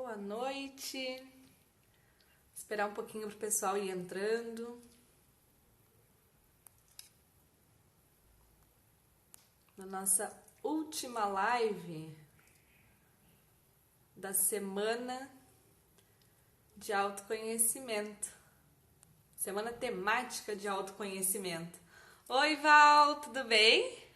Boa noite. Esperar um pouquinho para o pessoal ir entrando. Na nossa última live da semana de autoconhecimento. Semana temática de autoconhecimento. Oi, Val, tudo bem?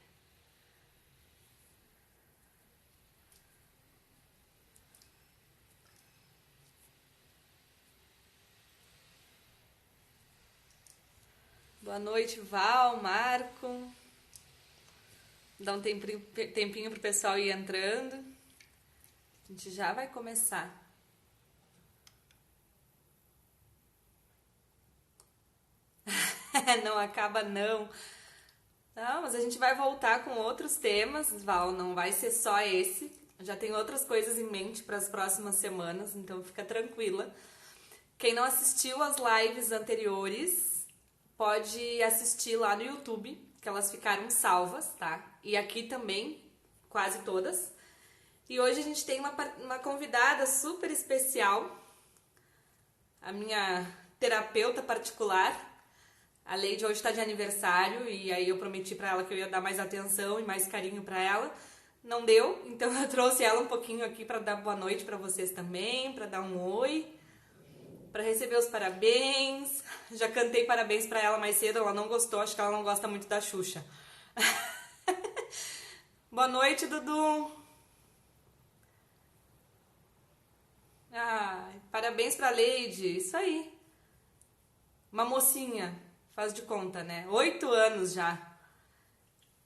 Boa noite, Val, Marco. Dá um tempinho pro pessoal ir entrando. A gente já vai começar. Não acaba não. Não, mas a gente vai voltar com outros temas, Val, não vai ser só esse. Já tem outras coisas em mente para as próximas semanas, então fica tranquila. Quem não assistiu às lives anteriores, pode assistir lá no YouTube, que elas ficaram salvas, tá? E aqui também, quase todas. E hoje a gente tem uma convidada super especial, a minha terapeuta particular. A Leide hoje está de aniversário e aí eu prometi para ela que eu ia dar mais atenção e mais carinho para ela. Não deu, então eu trouxe ela um pouquinho aqui para dar boa noite para vocês também, para dar um oi, para receber os parabéns. Já cantei parabéns para ela mais cedo, ela não gostou, acho que ela não gosta muito da Xuxa. Boa noite, Dudu. Parabéns pra Leide, isso aí. Uma mocinha, faz de conta, né? 8 anos já.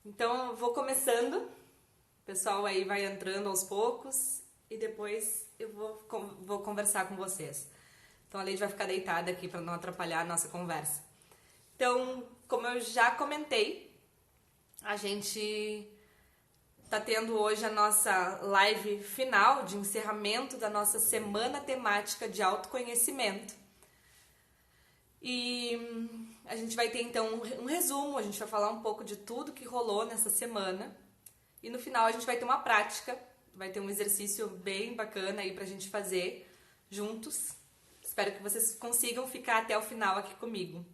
Então eu vou começando, o pessoal aí vai entrando aos poucos e depois eu vou conversar com vocês. Então a Leide vai ficar deitada aqui para não atrapalhar a nossa conversa. Então, como eu já comentei, a gente tá tendo hoje a nossa live final de encerramento da nossa semana temática de autoconhecimento. E a gente vai ter então um resumo, a gente vai falar um pouco de tudo que rolou nessa semana. E no final a gente vai ter uma prática, vai ter um exercício bem bacana aí pra gente fazer juntos. Espero que vocês consigam ficar até o final aqui comigo.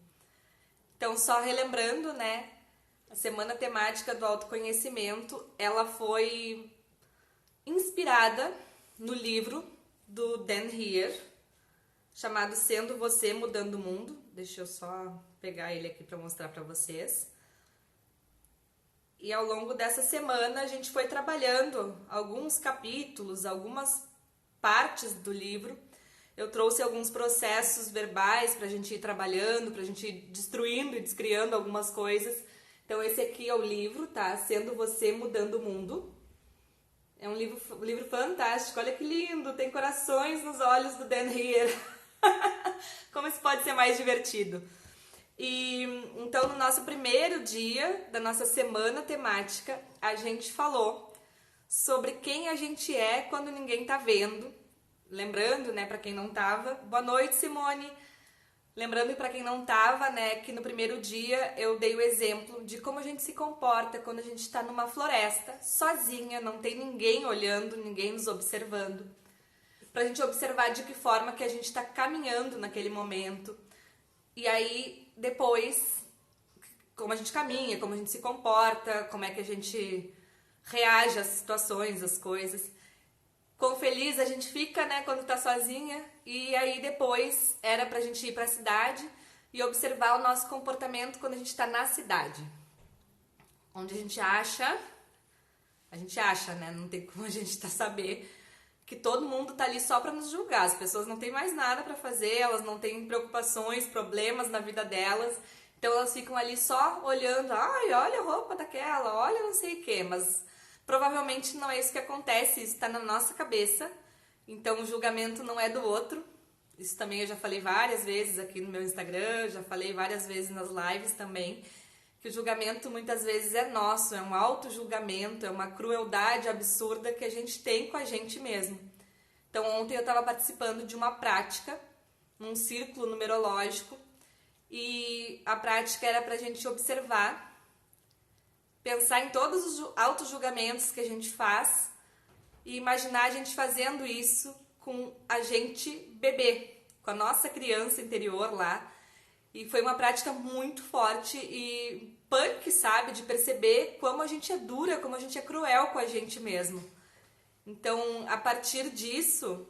Então, só relembrando, né? A semana temática do autoconhecimento, ela foi inspirada no livro do Dan Heer, chamado Sendo Você, Mudando o Mundo. Deixa eu só pegar ele aqui para mostrar para vocês. E ao longo dessa semana a gente foi trabalhando alguns capítulos, algumas partes do livro. Eu trouxe alguns processos verbais para a gente ir trabalhando, para a gente ir destruindo e descriando algumas coisas. Então esse aqui é o livro, tá? Sendo Você, Mudando o Mundo. É um livro fantástico, olha que lindo, tem corações nos olhos do Dan Heer. Como isso pode ser mais divertido? E então no nosso primeiro dia da nossa semana temática, a gente falou sobre quem a gente é quando ninguém tá vendo. Lembrando, né, para quem não tava, boa noite, Simone. Lembrando para quem não tava, né, que no primeiro dia eu dei o exemplo de como a gente se comporta quando a gente está numa floresta, sozinha, não tem ninguém olhando, ninguém nos observando. Pra gente observar de que forma que a gente está caminhando naquele momento. E aí, depois, como a gente caminha, como a gente se comporta, como é que a gente reage às situações, às coisas. Quão feliz a gente fica, né, quando tá sozinha. E aí depois era pra gente ir pra cidade e observar o nosso comportamento quando a gente tá na cidade. Onde a gente acha, né, não tem como a gente saber que todo mundo tá ali só pra nos julgar. As pessoas não têm mais nada pra fazer, elas não têm preocupações, problemas na vida delas. Então elas ficam ali só olhando, ai, olha a roupa daquela, olha não sei o que, mas provavelmente não é isso que acontece, isso está na nossa cabeça, então o julgamento não é do outro. Isso também eu já falei várias vezes aqui no meu Instagram, já falei várias vezes nas lives também, que o julgamento muitas vezes é nosso, é um auto-julgamento, é uma crueldade absurda que a gente tem com a gente mesmo. Então ontem eu estava participando de uma prática, num círculo numerológico, e a prática era para a gente observar, pensar em todos os auto-julgamentos que a gente faz e imaginar a gente fazendo isso com a gente bebê, com a nossa criança interior lá. E foi uma prática muito forte e punk, sabe? De perceber como a gente é dura, como a gente é cruel com a gente mesmo. Então, a partir disso,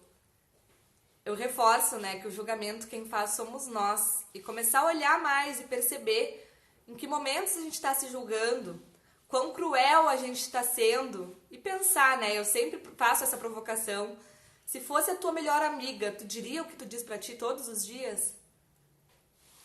eu reforço, né, que o julgamento quem faz somos nós. E começar a olhar mais e perceber em que momentos a gente está se julgando, quão cruel a gente está sendo. E pensar, né, eu sempre faço essa provocação. Se fosse a tua melhor amiga, tu diria o que tu diz pra ti todos os dias?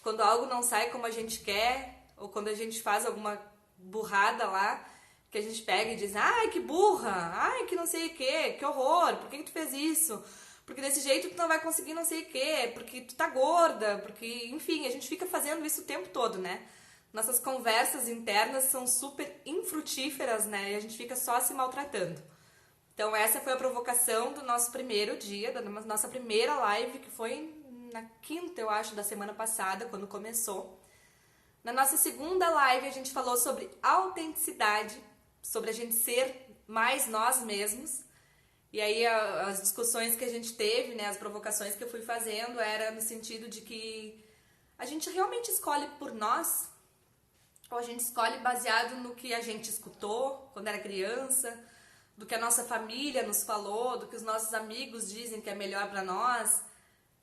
Quando algo não sai como a gente quer, ou quando a gente faz alguma burrada lá, que a gente pega e diz, ai, que burra, ai, que não sei o que horror, por que tu fez isso? Porque desse jeito tu não vai conseguir não sei o que, porque tu tá gorda, porque, enfim, a gente fica fazendo isso o tempo todo, né? Nossas conversas internas são super infrutíferas, né? E a gente fica só se maltratando. Então essa foi a provocação do nosso primeiro dia, da nossa primeira live, que foi na quinta, eu acho, da semana passada, quando começou. Na nossa segunda live, a gente falou sobre autenticidade, sobre a gente ser mais nós mesmos. E aí, as discussões que a gente teve, né, as provocações que eu fui fazendo, era no sentido de que a gente realmente escolhe por nós, ou a gente escolhe baseado no que a gente escutou quando era criança, do que a nossa família nos falou, do que os nossos amigos dizem que é melhor para nós.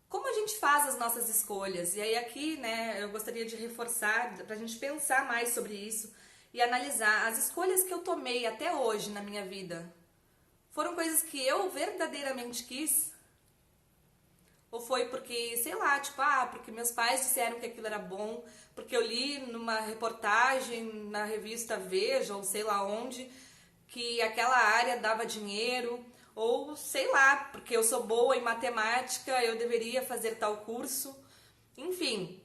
Como a gente faz as nossas escolhas? E aí aqui, né, eu gostaria de reforçar, pra gente pensar mais sobre isso e analisar as escolhas que eu tomei até hoje na minha vida. Foram coisas que eu verdadeiramente quis? Ou foi porque, sei lá, tipo, porque meus pais disseram que aquilo era bom, porque eu li numa reportagem na revista Veja, ou sei lá onde, que aquela área dava dinheiro, ou sei lá, porque eu sou boa em matemática, eu deveria fazer tal curso. Enfim,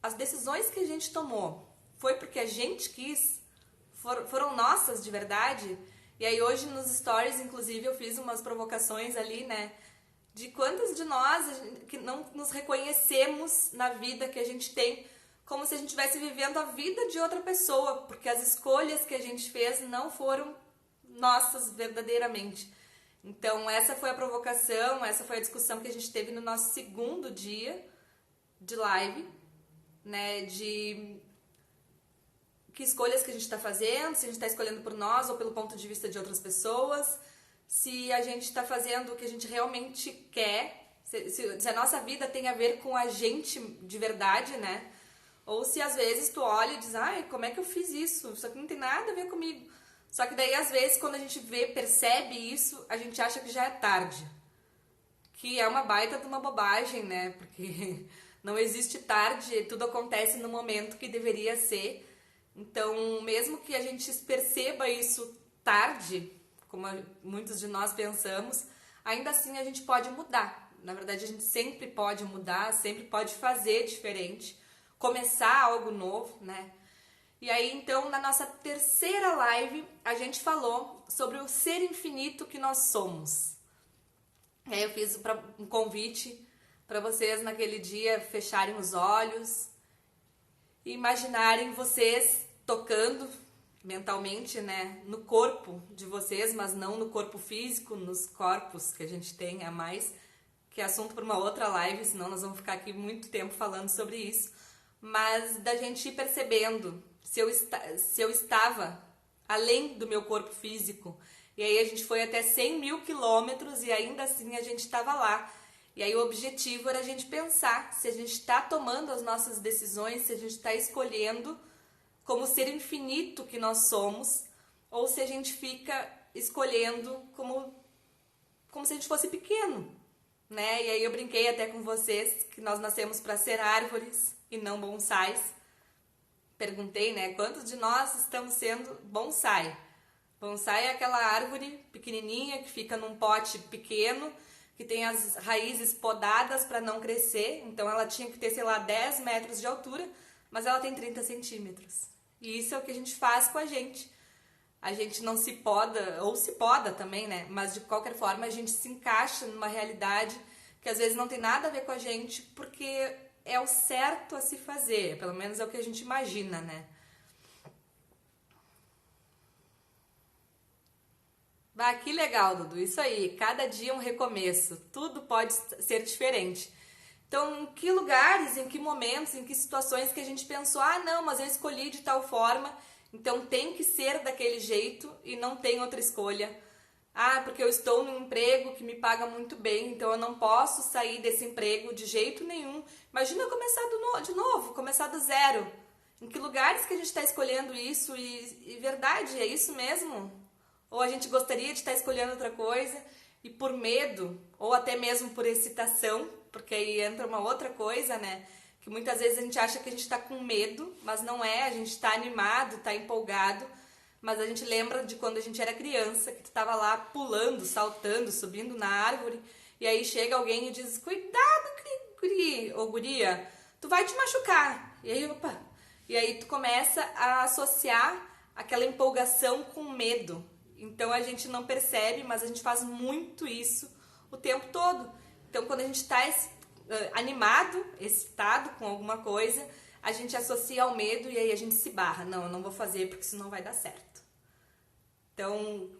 as decisões que a gente tomou foi porque a gente quis, foram nossas de verdade. E aí hoje nos stories, inclusive, eu fiz umas provocações ali, né, de quantas de nós que não nos reconhecemos na vida que a gente tem, como se a gente estivesse vivendo a vida de outra pessoa, porque as escolhas que a gente fez não foram nossas verdadeiramente. Então essa foi a provocação, essa foi a discussão que a gente teve no nosso segundo dia de live, né, de que escolhas que a gente está fazendo, se a gente está escolhendo por nós ou pelo ponto de vista de outras pessoas, se a gente está fazendo o que a gente realmente quer, se a nossa vida tem a ver com a gente de verdade, né? Ou se às vezes tu olha e diz, ai, como é que eu fiz isso? Isso aqui não tem nada a ver comigo. Só que daí às vezes quando a gente percebe isso, a gente acha que já é tarde. Que é uma baita de uma bobagem, né? Porque não existe tarde, tudo acontece no momento que deveria ser. Então, mesmo que a gente perceba isso tarde, como muitos de nós pensamos, ainda assim a gente pode mudar. Na verdade, a gente sempre pode mudar, sempre pode fazer diferente, começar algo novo, né? E aí, então, na nossa terceira live, a gente falou sobre o ser infinito que nós somos. Aí eu fiz um convite para vocês naquele dia fecharem os olhos e imaginarem vocês tocando mentalmente, né, no corpo de vocês, mas não no corpo físico, nos corpos que a gente tem a mais, que é assunto para uma outra live, senão nós vamos ficar aqui muito tempo falando sobre isso, mas da gente ir percebendo se eu estava além do meu corpo físico. E aí a gente foi até 100 mil quilômetros e ainda assim a gente estava lá. E aí o objetivo era a gente pensar se a gente está tomando as nossas decisões, se a gente está escolhendo como ser infinito que nós somos, ou se a gente fica escolhendo como se a gente fosse pequeno, né? E aí eu brinquei até com vocês que nós nascemos para ser árvores e não bonsais. Perguntei, né, quantos de nós estamos sendo bonsai? Bonsai é aquela árvore pequenininha que fica num pote pequeno, que tem as raízes podadas para não crescer, então ela tinha que ter, sei lá, 10 metros de altura, mas ela tem 30 centímetros. E isso é o que a gente faz com a gente. A gente não se poda, ou se poda também, né? Mas de qualquer forma a gente se encaixa numa realidade que às vezes não tem nada a ver com a gente, porque é o certo a se fazer, pelo menos é o que a gente imagina, né? Bah, que legal, Dudu. Isso aí, cada dia é um recomeço. Tudo pode ser diferente. Então, em que lugares, em que momentos, em que situações que a gente pensou, ah, não, mas eu escolhi de tal forma, então tem que ser daquele jeito e não tem outra escolha. Ah, porque eu estou num emprego que me paga muito bem, então eu não posso sair desse emprego de jeito nenhum. Imagina eu começar de novo, começar do zero. Em que lugares que a gente está escolhendo isso e verdade, é isso mesmo? Ou a gente gostaria de estar escolhendo outra coisa e por medo, ou até mesmo por excitação, porque aí entra uma outra coisa, né? Que muitas vezes a gente acha que a gente está com medo, mas não é, a gente está animado, está empolgado, mas a gente lembra de quando a gente era criança, que tu estava lá pulando, saltando, subindo na árvore, e aí chega alguém e diz, cuidado, guri, ou guria, tu vai te machucar. E aí, opa, e aí tu começa a associar aquela empolgação com medo. Então a gente não percebe, mas a gente faz muito isso o tempo todo. Então quando a gente está animado, excitado com alguma coisa, a gente associa ao medo e aí a gente se barra. Não, eu não vou fazer porque isso não vai dar certo. Então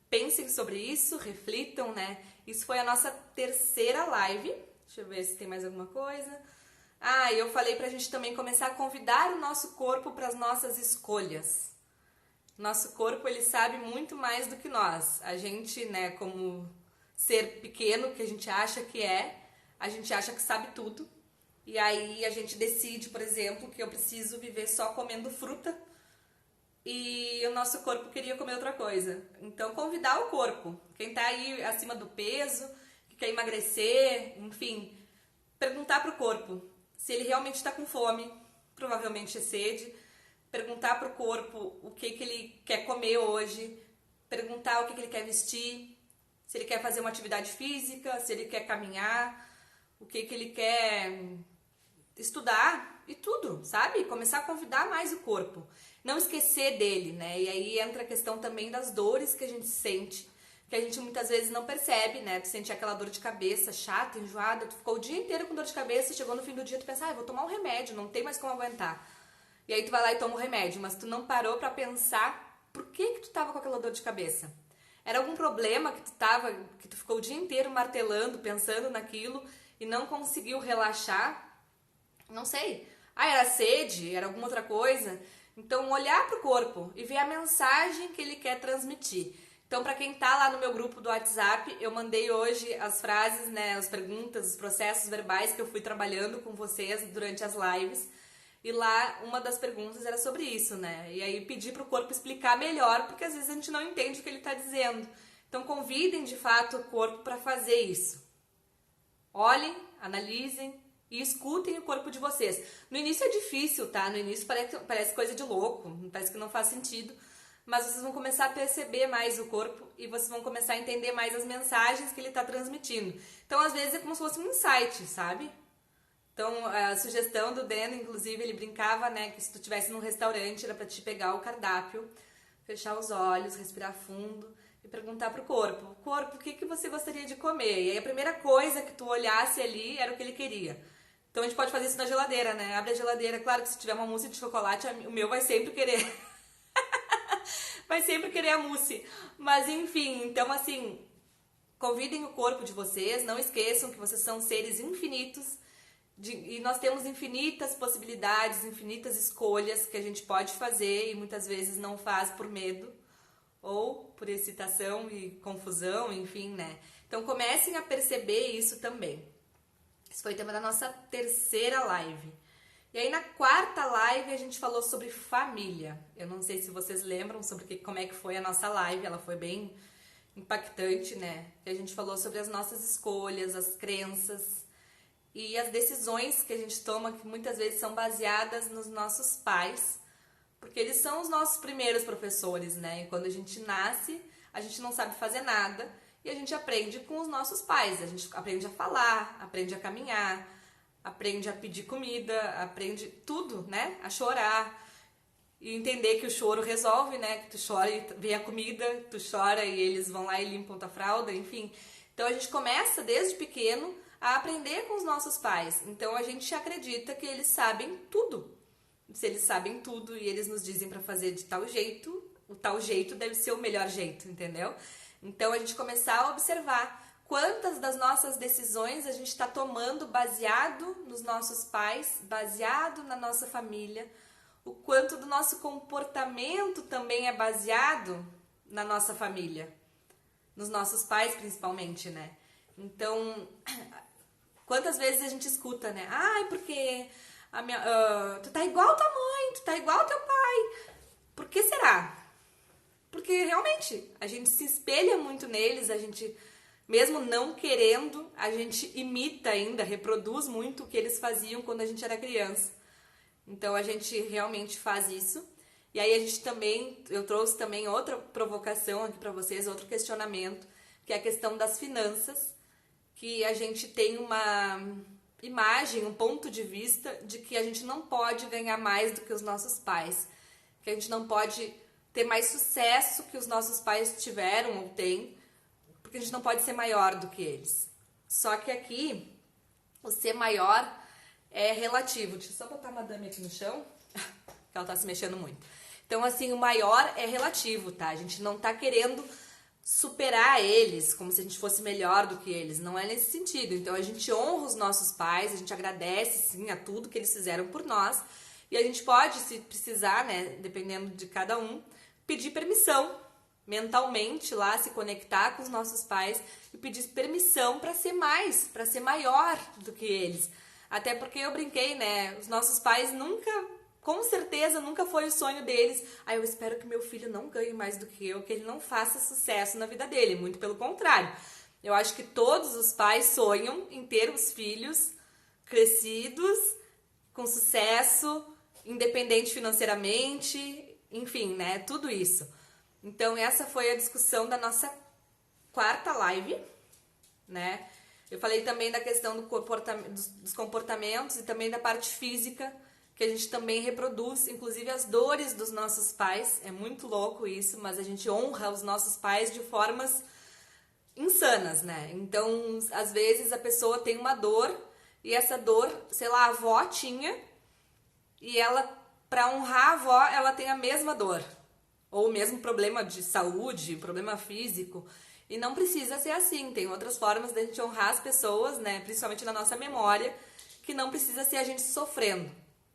pensem sobre isso, reflitam, né? Isso foi a nossa terceira live. Deixa eu ver se tem mais alguma coisa. Ah, e eu falei pra gente também começar a convidar o nosso corpo para as nossas escolhas. Nosso corpo, ele sabe muito mais do que nós. A gente, né, como ser pequeno que a gente acha que é, a gente acha que sabe tudo. E aí a gente decide, por exemplo, que eu preciso viver só comendo fruta e o nosso corpo queria comer outra coisa. Então, convidar o corpo. Quem tá aí acima do peso, que quer emagrecer, enfim, perguntar pro corpo se ele realmente está com fome, provavelmente é sede. Perguntar pro corpo o que ele quer comer hoje, perguntar o que ele quer vestir, se ele quer fazer uma atividade física, se ele quer caminhar, o que ele quer estudar e tudo, sabe? Começar a convidar mais o corpo. Não esquecer dele, né? E aí entra a questão também das dores que a gente sente, que a gente muitas vezes não percebe, né? Tu sente aquela dor de cabeça chata, enjoada, tu ficou o dia inteiro com dor de cabeça, chegou no fim do dia tu pensa, ah, eu vou tomar um remédio, não tem mais como aguentar. E aí tu vai lá e toma o remédio, mas tu não parou pra pensar por que tu tava com aquela dor de cabeça. Era algum problema que tu ficou o dia inteiro martelando, pensando naquilo e não conseguiu relaxar? Não sei. Ah, era sede? Era alguma outra coisa? Então, olhar pro corpo e ver a mensagem que ele quer transmitir. Então, para quem tá lá no meu grupo do WhatsApp, eu mandei hoje as frases, né, as perguntas, os processos verbais que eu fui trabalhando com vocês durante as lives. E lá, uma das perguntas era sobre isso, né? E aí pedi pro corpo explicar melhor, porque às vezes a gente não entende o que ele tá dizendo. Então convidem de fato o corpo para fazer isso. Olhem, analisem e escutem o corpo de vocês. No início é difícil, tá? No início parece coisa de louco, parece que não faz sentido. Mas vocês vão começar a perceber mais o corpo e vocês vão começar a entender mais as mensagens que ele tá transmitindo. Então, às vezes, é como se fosse um insight, sabe? Então, a sugestão do Dan, inclusive, ele brincava, né, que se tu estivesse num restaurante, era pra te pegar o cardápio, fechar os olhos, respirar fundo e perguntar pro corpo, o que você gostaria de comer? E aí a primeira coisa que tu olhasse ali era o que ele queria. Então a gente pode fazer isso na geladeira, né? Abre a geladeira, claro que se tiver uma mousse de chocolate, o meu vai sempre querer. Vai sempre querer a mousse. Mas enfim, então assim, convidem o corpo de vocês, não esqueçam que vocês são seres infinitos. E nós temos infinitas possibilidades, infinitas escolhas que a gente pode fazer e muitas vezes não faz por medo ou por excitação e confusão, enfim, né? Então comecem a perceber isso também. Esse foi o tema da nossa terceira live. E aí na quarta live a gente falou sobre família. Eu não sei se vocês lembram sobre como é que foi a nossa live, ela foi bem impactante, né? E a gente falou sobre as nossas escolhas, as crenças e as decisões que a gente toma, que muitas vezes são baseadas nos nossos pais, porque eles são os nossos primeiros professores, né? E quando a gente nasce, a gente não sabe fazer nada e a gente aprende com os nossos pais. A gente aprende a falar, aprende a caminhar, aprende a pedir comida, aprende tudo, né? A chorar e entender que o choro resolve, né? Que tu chora e vem a comida, tu chora e eles vão lá e limpam tua fralda, enfim. Então a gente começa desde pequeno a aprender com os nossos pais. Então a gente acredita que eles sabem tudo. Se eles sabem tudo e eles nos dizem para fazer de tal jeito, o tal jeito deve ser o melhor jeito, entendeu? Então a gente começar a observar quantas das nossas decisões a gente está tomando baseado nos nossos pais, baseado na nossa família, o quanto do nosso comportamento também é baseado na nossa família, nos nossos pais principalmente, né? Então, quantas vezes a gente escuta, né? Ai, porque tu tá igual tua mãe, tu tá igual teu pai. Por que será? Porque realmente a gente se espelha muito neles, a gente, mesmo não querendo, a gente imita ainda, reproduz muito o que eles faziam quando a gente era criança. Então a gente realmente faz isso. E aí a gente também, eu trouxe também outra provocação aqui para vocês, outro questionamento, que é a questão das finanças, que a gente tem uma imagem, um ponto de vista de que a gente não pode ganhar mais do que os nossos pais, que a gente não pode ter mais sucesso que os nossos pais tiveram ou têm, porque a gente não pode ser maior do que eles. Só que aqui, o ser maior é relativo. Deixa eu só botar a madame aqui no chão, que ela tá se mexendo muito. Então, assim, o maior é relativo, tá? A gente não tá querendo superar eles, como se a gente fosse melhor do que eles. Não é nesse sentido. Então, a gente honra os nossos pais, a gente agradece, sim, a tudo que eles fizeram por nós. E a gente pode, se precisar, né, dependendo de cada um, pedir permissão mentalmente lá, se conectar com os nossos pais e pedir permissão para ser mais, para ser maior do que eles. Até porque eu brinquei, né? Os nossos pais nunca, com certeza, nunca foi o sonho deles. Ah, eu espero que meu filho não ganhe mais do que eu, que ele não faça sucesso na vida dele. Muito pelo contrário. Eu acho que todos os pais sonham em ter os filhos crescidos, com sucesso, independente financeiramente, enfim, né? Tudo isso. Então, essa foi a discussão da nossa quarta live, né? Eu falei também da questão dos comportamentos e também da parte física, que a gente também reproduz, inclusive as dores dos nossos pais. É muito louco isso, mas a gente honra os nossos pais de formas insanas, né? Então, às vezes a pessoa tem uma dor e essa dor, sei lá, a avó tinha e ela, para honrar a avó, ela tem a mesma dor. Ou o mesmo problema de saúde, problema físico. E não precisa ser assim. Tem outras formas de a gente honrar as pessoas, né? Principalmente na nossa memória, que não precisa ser a gente sofrendo.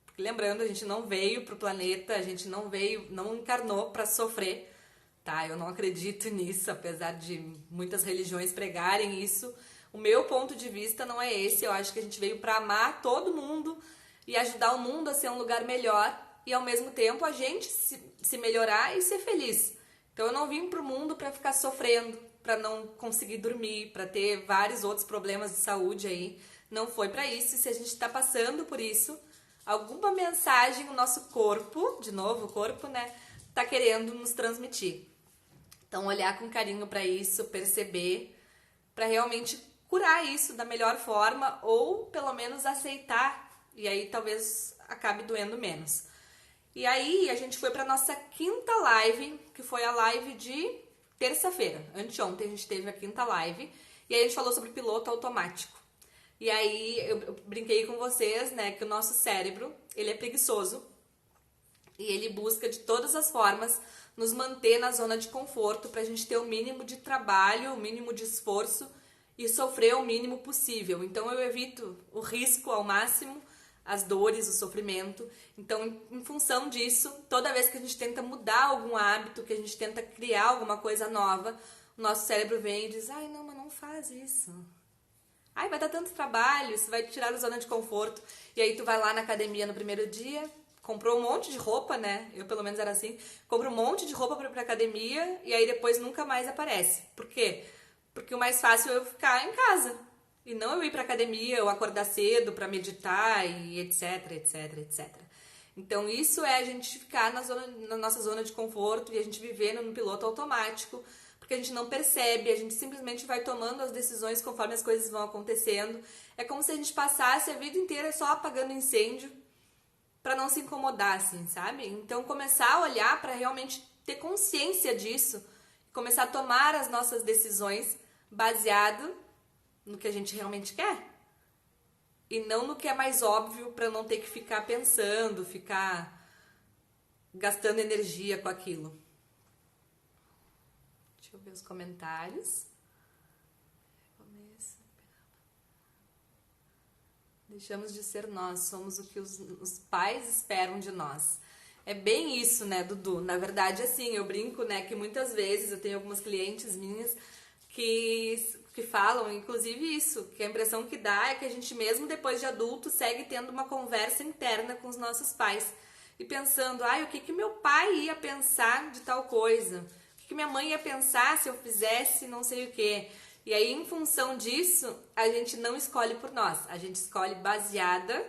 Porque lembrando, a gente não veio pro planeta, a gente não veio, não encarnou para sofrer, tá? Eu não acredito nisso, apesar de muitas religiões pregarem isso. O meu ponto de vista não é esse. Eu acho que a gente veio para amar todo mundo e ajudar o mundo a ser um lugar melhor. E ao mesmo tempo a gente se melhorar e ser feliz. Então eu não vim pro mundo para ficar sofrendo, para não conseguir dormir, para ter vários outros problemas de saúde aí. Não foi para isso. E se a gente está passando por isso, alguma mensagem o nosso corpo, de novo o corpo, né, tá querendo nos transmitir. Então olhar com carinho para isso, perceber, para realmente curar isso da melhor forma ou pelo menos aceitar. E aí talvez acabe doendo menos. E aí a gente foi para nossa quinta live, que foi a live de terça-feira. Anteontem a gente teve a quinta live e aí a gente falou sobre piloto automático. E aí eu brinquei com vocês, né, que o nosso cérebro, ele é preguiçoso e ele busca de todas as formas nos manter na zona de conforto para a gente ter o mínimo de trabalho, o mínimo de esforço e sofrer o mínimo possível. Então eu evito o risco ao máximo, as dores, o sofrimento. Então, em função disso, toda vez que a gente tenta mudar algum hábito, que a gente tenta criar alguma coisa nova, o nosso cérebro vem e diz, ai, não, mas não faz isso. Ai, vai dar tanto trabalho, isso vai te tirar da zona de conforto. E aí tu vai lá na academia no primeiro dia, comprou um monte de roupa, né? Eu, pelo menos, era assim. Compra um monte de roupa pra academia e aí depois nunca mais aparece. Por quê? Porque o mais fácil é eu ficar em casa. E não eu ir pra academia, eu acordar cedo pra meditar e etc, etc, etc. Então isso é a gente ficar na nossa zona de conforto e a gente viver no piloto automático, porque a gente não percebe, a gente simplesmente vai tomando as decisões conforme as coisas vão acontecendo. É como se a gente passasse a vida inteira só apagando incêndio pra não se incomodar, assim, sabe? Então começar a olhar pra realmente ter consciência disso, começar a tomar as nossas decisões baseado no que a gente realmente quer e não no que é mais óbvio para não ter que ficar pensando, ficar gastando energia com aquilo. Deixa Deixa eu ver os comentários. Deixamos de ser nós, somos o que os pais esperam de nós. É bem isso, né, Dudu? Na verdade, assim, eu brinco, né, que muitas vezes eu tenho algumas clientes minhas que falam, inclusive isso, que a impressão que dá é que a gente mesmo depois de adulto segue tendo uma conversa interna com os nossos pais e pensando, o que meu pai ia pensar de tal coisa? O que minha mãe ia pensar se eu fizesse não sei o quê? E aí, em função disso, a gente não escolhe por nós, a gente escolhe baseada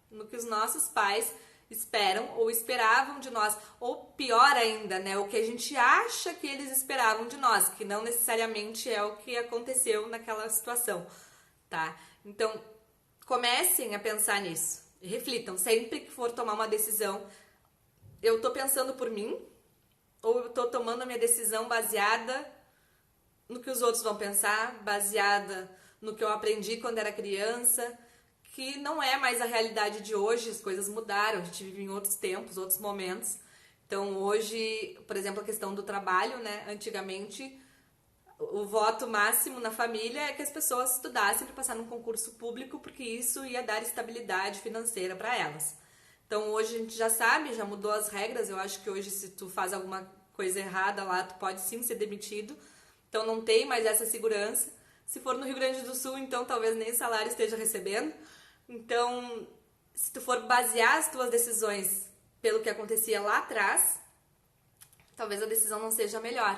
no que os nossos pais esperam ou esperavam de nós, ou pior ainda, né, o que a gente acha que eles esperavam de nós, que não necessariamente é o que aconteceu naquela situação, tá? Então, comecem a pensar nisso, reflitam, sempre que for tomar uma decisão, eu tô pensando por mim, ou eu tô tomando a minha decisão baseada no que os outros vão pensar, baseada no que eu aprendi quando era criança, que não é mais a realidade de hoje, as coisas mudaram, a gente vive em outros tempos, outros momentos. Então hoje, por exemplo, a questão do trabalho, né? Antigamente, o voto máximo na família é que as pessoas estudassem para passar num concurso público, porque isso ia dar estabilidade financeira para elas. Então hoje a gente já sabe, já mudou as regras, eu acho que hoje se tu faz alguma coisa errada lá, tu pode sim ser demitido. Então não tem mais essa segurança. Se for no Rio Grande do Sul, então talvez nem salário esteja recebendo. Então, se tu for basear as tuas decisões pelo que acontecia lá atrás, talvez a decisão não seja a melhor.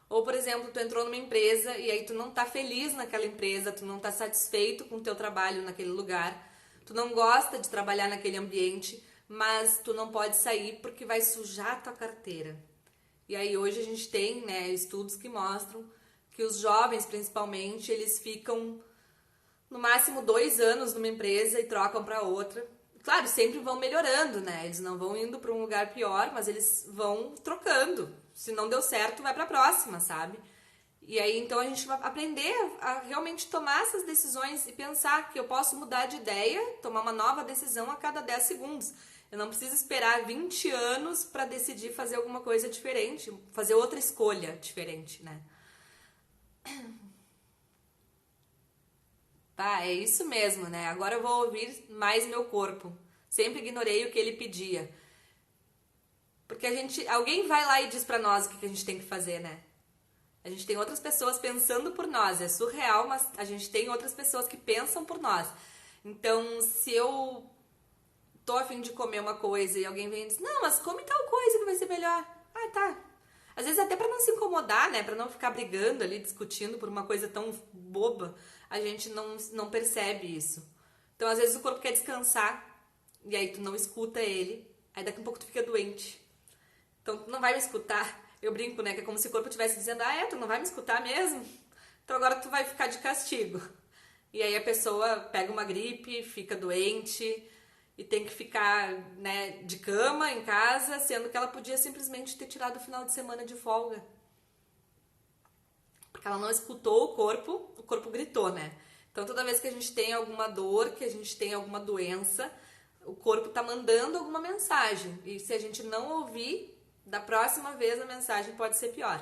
Ou, por exemplo, tu entrou numa empresa e aí tu não tá feliz naquela empresa, tu não tá satisfeito com o teu trabalho naquele lugar, tu não gosta de trabalhar naquele ambiente, mas tu não pode sair porque vai sujar a tua carteira. E aí hoje a gente tem, né, estudos que mostram que os jovens, principalmente, eles ficam no máximo 2 anos numa empresa e trocam para outra. Claro, sempre vão melhorando, né? Eles não vão indo para um lugar pior, mas eles vão trocando. Se não deu certo, vai para a próxima, sabe? E aí então a gente vai aprender a realmente tomar essas decisões e pensar que eu posso mudar de ideia, tomar uma nova decisão a cada 10 segundos. Eu não preciso esperar 20 anos para decidir fazer alguma coisa diferente, fazer outra escolha diferente, né? Tá, é isso mesmo, né? Agora eu vou ouvir mais meu corpo. Sempre ignorei o que ele pedia. Porque alguém vai lá e diz pra nós o que a gente tem que fazer, né? A gente tem outras pessoas pensando por nós. É surreal, mas a gente tem outras pessoas que pensam por nós. Então, se eu tô a fim de comer uma coisa e alguém vem e diz, não, mas come tal coisa que vai ser melhor. Ah, tá. Às vezes até pra não se incomodar, né? Pra não ficar brigando ali, discutindo por uma coisa tão boba, a gente não percebe isso. Então, às vezes o corpo quer descansar e aí tu não escuta ele. Aí daqui a pouco tu fica doente. Então, tu não vai me escutar. Eu brinco, né? Que é como se o corpo estivesse dizendo, tu não vai me escutar mesmo? Então agora tu vai ficar de castigo. E aí a pessoa pega uma gripe, fica doente e tem que ficar, né, de cama em casa, sendo que ela podia simplesmente ter tirado o final de semana de folga. Porque ela não escutou o corpo gritou, né? Então toda vez que a gente tem alguma dor, que a gente tem alguma doença, o corpo tá mandando alguma mensagem. E se a gente não ouvir, da próxima vez a mensagem pode ser pior.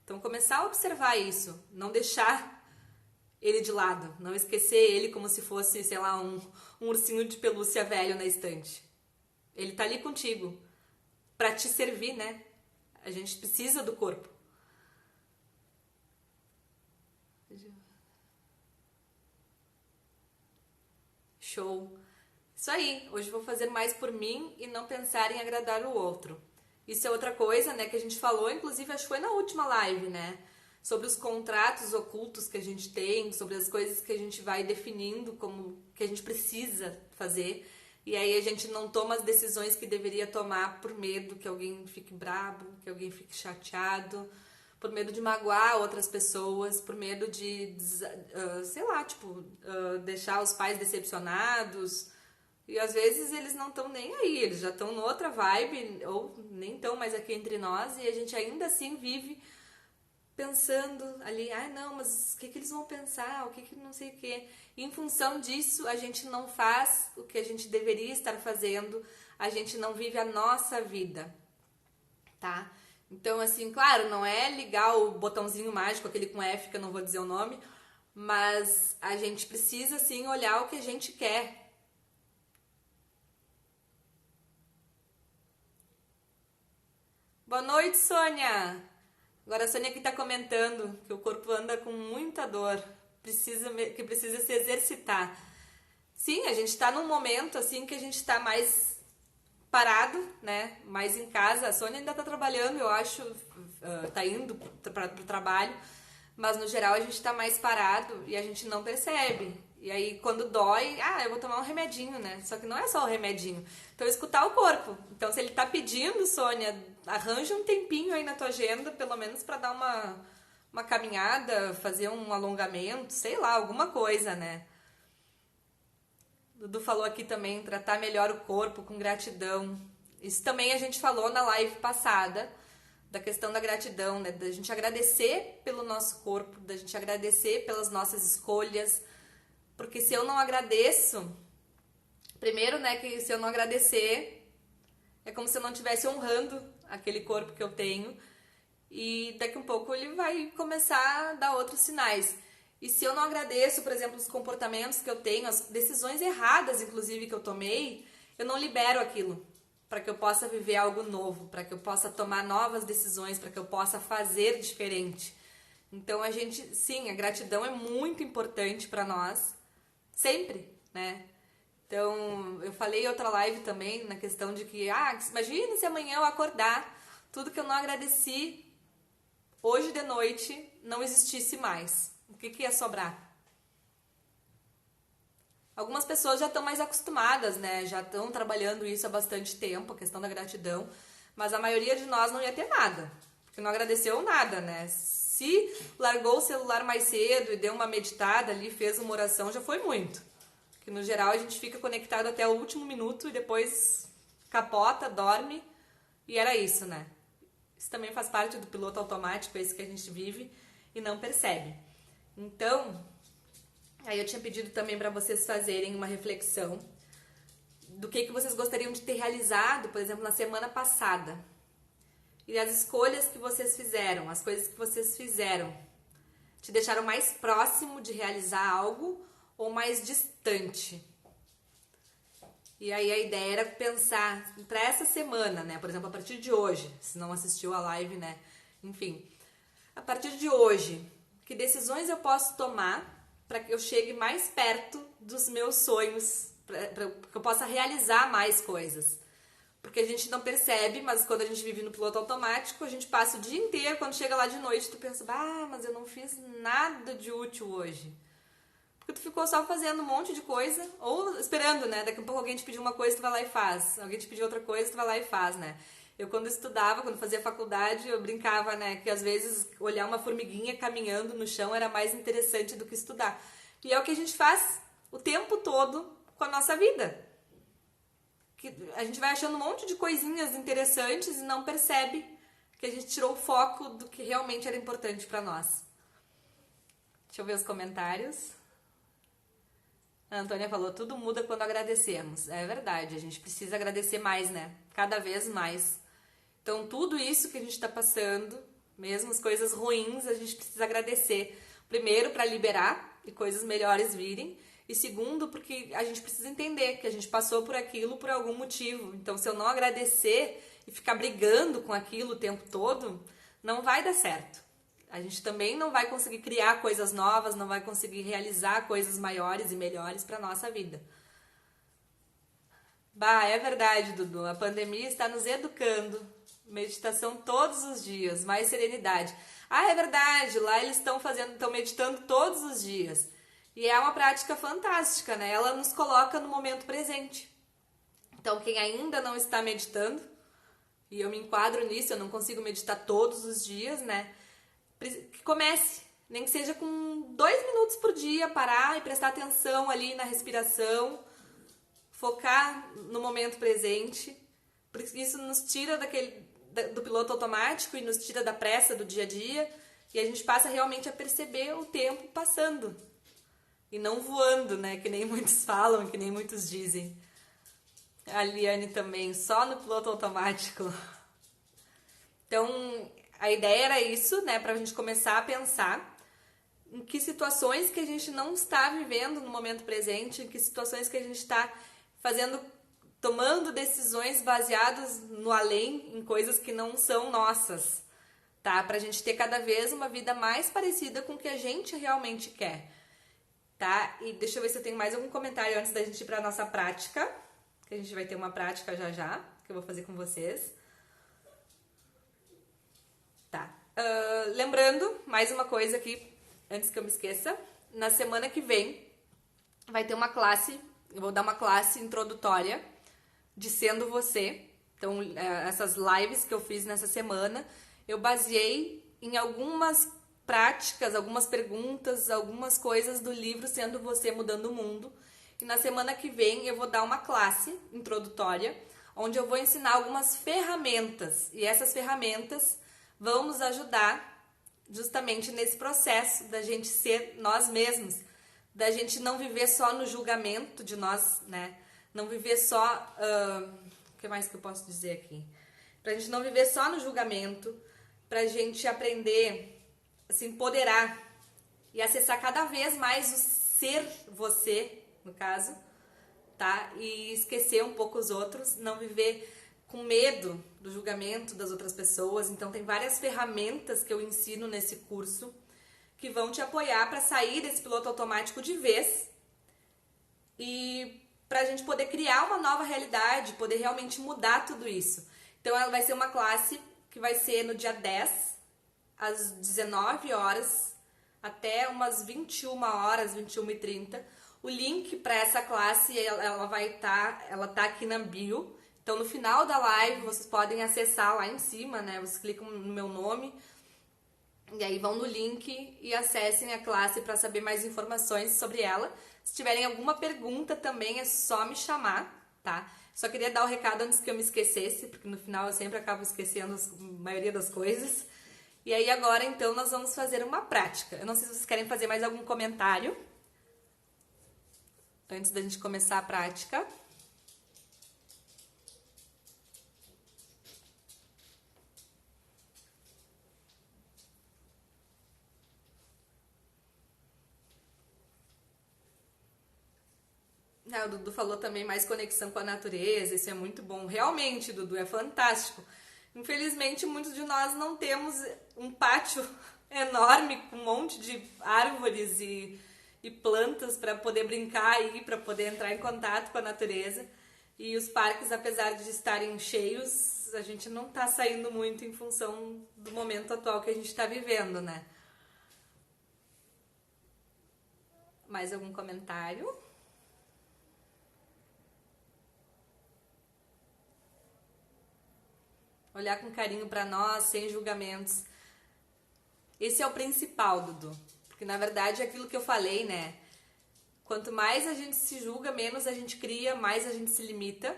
Então começar a observar isso, não deixar ele de lado, não esquecer ele como se fosse, sei lá, um ursinho de pelúcia velho na estante. Ele tá ali contigo pra te servir, né? A gente precisa do corpo. Show. Isso aí, hoje eu vou fazer mais por mim e não pensar em agradar o outro. Isso é outra coisa, né, que a gente falou, inclusive acho que foi na última live, né? Sobre os contratos ocultos que a gente tem, sobre as coisas que a gente vai definindo como que a gente precisa fazer. E aí a gente não toma as decisões que deveria tomar por medo que alguém fique brabo, que alguém fique chateado, por medo de magoar outras pessoas, por medo de, sei lá, tipo, deixar os pais decepcionados. E às vezes eles não estão nem aí, eles já estão noutra vibe, ou nem estão mais aqui entre nós, e a gente ainda assim vive pensando ali, não, mas o que eles vão pensar, o que não sei o quê. E em função disso, a gente não faz o que a gente deveria estar fazendo, a gente não vive a nossa vida, tá? Então, assim, claro, não é ligar o botãozinho mágico, aquele com F, que eu não vou dizer o nome, mas a gente precisa, assim, olhar o que a gente quer. Boa noite, Sônia! Agora a Sônia aqui tá comentando que o corpo anda com muita dor, que precisa se exercitar. Sim, a gente tá num momento, assim, que a gente tá mais parado, né? Mais em casa. A Sônia ainda tá trabalhando, eu acho, tá indo pro trabalho, mas no geral a gente tá mais parado e a gente não percebe. E aí quando dói, eu vou tomar um remedinho, né? Só que não é só o remedinho. Então escutar o corpo. Então se ele tá pedindo, Sônia, arranja um tempinho aí na tua agenda, pelo menos pra dar uma caminhada, fazer um alongamento, sei lá, alguma coisa, né? Dudu falou aqui também, tratar melhor o corpo com gratidão. Isso também a gente falou na live passada, da questão da gratidão, né? Da gente agradecer pelo nosso corpo, da gente agradecer pelas nossas escolhas. Porque se eu não agradeço, primeiro, né, que se eu não agradecer, é como se eu não estivesse honrando aquele corpo que eu tenho. E daqui a um pouco ele vai começar a dar outros sinais. E se eu não agradeço, por exemplo, os comportamentos que eu tenho, as decisões erradas, inclusive, que eu tomei, eu não libero aquilo para que eu possa viver algo novo, para que eu possa tomar novas decisões, para que eu possa fazer diferente. Então, sim, a gratidão é muito importante para nós, sempre, né? Então, eu falei em outra live também, na questão de que, imagina se amanhã eu acordar, tudo que eu não agradeci hoje de noite não existisse mais. O que ia sobrar? Algumas pessoas já estão mais acostumadas, né? Já estão trabalhando isso há bastante tempo, a questão da gratidão. Mas a maioria de nós não ia ter nada. Porque não agradeceu nada, né? Se largou o celular mais cedo e deu uma meditada ali, fez uma oração, já foi muito. Porque no geral a gente fica conectado até o último minuto e depois capota, dorme. E era isso, né? Isso também faz parte do piloto automático, é isso que a gente vive e não percebe. Então, aí eu tinha pedido também para vocês fazerem uma reflexão do que vocês gostariam de ter realizado, por exemplo, na semana passada. E as escolhas que vocês fizeram, as coisas que vocês fizeram, te deixaram mais próximo de realizar algo ou mais distante? E aí a ideia era pensar para essa semana, né? Por exemplo, a partir de hoje, se não assistiu a live, né? Enfim, a partir de hoje, que decisões eu posso tomar para que eu chegue mais perto dos meus sonhos, para que eu possa realizar mais coisas? Porque a gente não percebe, mas quando a gente vive no piloto automático, a gente passa o dia inteiro, quando chega lá de noite, tu pensa, mas eu não fiz nada de útil hoje. Porque tu ficou só fazendo um monte de coisa, ou esperando, né? Daqui a pouco alguém te pediu uma coisa, tu vai lá e faz. Alguém te pediu outra coisa, tu vai lá e faz, né? Eu quando estudava, quando fazia faculdade, eu brincava, né? Que às vezes olhar uma formiguinha caminhando no chão era mais interessante do que estudar. E é o que a gente faz o tempo todo com a nossa vida. Que a gente vai achando um monte de coisinhas interessantes e não percebe que a gente tirou o foco do que realmente era importante para nós. Deixa eu ver os comentários. A Antônia falou, tudo muda quando agradecemos. É verdade, a gente precisa agradecer mais, né? Cada vez mais. Então, tudo isso que a gente está passando, mesmo as coisas ruins, a gente precisa agradecer. Primeiro, para liberar e coisas melhores virem. E segundo, porque a gente precisa entender que a gente passou por aquilo por algum motivo. Então, se eu não agradecer e ficar brigando com aquilo o tempo todo, não vai dar certo. A gente também não vai conseguir criar coisas novas, não vai conseguir realizar coisas maiores e melhores para nossa vida. É verdade, Dudu. A pandemia está nos educando. Meditação todos os dias, mais serenidade. É verdade. Lá eles estão meditando todos os dias. E é uma prática fantástica, né? Ela nos coloca no momento presente. Então, quem ainda não está meditando, e eu me enquadro nisso, eu não consigo meditar todos os dias, né? Que comece, nem que seja com 2 minutos por dia, parar e prestar atenção ali na respiração, focar no momento presente, porque isso nos tira do piloto automático e nos tira da pressa do dia a dia, e a gente passa realmente a perceber o tempo passando, e não voando, né, que nem muitos falam, que nem muitos dizem. A Liane também, só no piloto automático. Então, a ideia era isso, né, pra gente começar a pensar em que situações que a gente não está vivendo no momento presente, em que situações que a gente está fazendo, tomando decisões baseadas no além, em coisas que não são nossas, tá? Pra gente ter cada vez uma vida mais parecida com o que a gente realmente quer, tá? E deixa eu ver se eu tenho mais algum comentário antes da gente ir pra nossa prática, que a gente vai ter uma prática já já, que eu vou fazer com vocês. Tá. Lembrando, mais uma coisa aqui, antes que eu me esqueça, na semana que vem vai ter uma classe, eu vou dar uma classe introdutória de Sendo Você. Então, essas lives que eu fiz nessa semana, eu baseei em algumas práticas, algumas perguntas, algumas coisas do livro Sendo Você, Mudando o Mundo. E na semana que vem eu vou dar uma classe introdutória, onde eu vou ensinar algumas ferramentas. E essas ferramentas vão nos ajudar justamente nesse processo da gente ser nós mesmos, da gente não viver só no julgamento de nós, né? Não viver só... o que mais que eu posso dizer aqui? Pra gente não viver só no julgamento, pra gente aprender a se empoderar e acessar cada vez mais o ser você, no caso, tá? E esquecer um pouco os outros, não viver com medo do julgamento das outras pessoas. Então tem várias ferramentas que eu ensino nesse curso que vão te apoiar para sair desse piloto automático de vez e para a gente poder criar uma nova realidade, poder realmente mudar tudo isso. Então ela vai ser uma classe que vai ser no dia 10, às 19 horas, até umas 21 horas, 21h30. O link para essa classe, ela tá aqui na bio. Então, no final da live, vocês podem acessar lá em cima, né? Vocês clicam no meu nome e aí vão no link e acessem a classe para saber mais informações sobre ela. Se tiverem alguma pergunta também é só me chamar, tá? Só queria dar o recado antes que eu me esquecesse, porque no final eu sempre acabo esquecendo a maioria das coisas. E aí agora, então, nós vamos fazer uma prática. Eu não sei se vocês querem fazer mais algum comentário antes da gente começar a prática. O Dudu falou também mais conexão com a natureza, isso é muito bom. Realmente, Dudu, é fantástico. Infelizmente, muitos de nós não temos um pátio enorme com um monte de árvores e plantas para poder brincar aí, para poder entrar em contato com a natureza. E os parques, apesar de estarem cheios, a gente não está saindo muito em função do momento atual que a gente está vivendo, né? Mais algum comentário? Olhar com carinho para nós, sem julgamentos. Esse é o principal, Dudu. Porque na verdade é aquilo que eu falei, né? Quanto mais a gente se julga, menos a gente cria, mais a gente se limita.